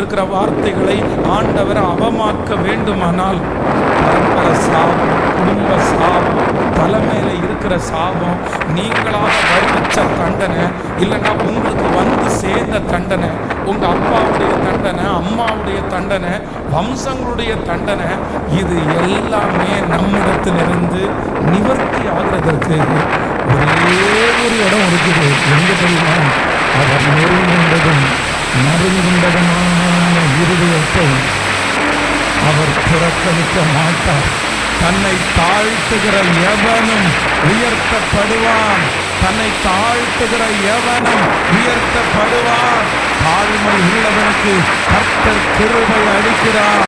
கொடுத்திருக்கிற வார்த்தைகளை ஆண்டவர் அவமாக்க வேண்டுமானால் பரம்பரை சாபம், குடும்ப சாபம், தலைமையில இருக்கிற சாபம், நீங்களாக வருவிச்ச தண்டனை, இல்லைன்னா உங்களுக்கு வந்து சேர்ந்த தண்டனை, உங்க அப்பாவுடைய தண்டனை, அம்மாவுடைய தண்டனை, வம்சங்களுடைய தண்டனை, இது எல்லாமே நம்மிடத்திலிருந்து நிவர்த்தி ஆகிறதற்கு ஒரே ஒரு இடம் இருக்குது. எங்க தெரியுமா? அவர் நெருங்குண்டதும் மருங்குண்டதுமான இருதயத்தை அவர் புறக்கணிக்க மாட்டார். தன்னை தாழ்த்துகிற எவனும் உயர்த்தப்படுவான். தன்னை தாழ்த்துகிற எவனும் உயர்த்தப்படுவான். தாழ்மை உள்ளவனுக்கு கர்த்தர் கிருபை அளிக்கிறார்.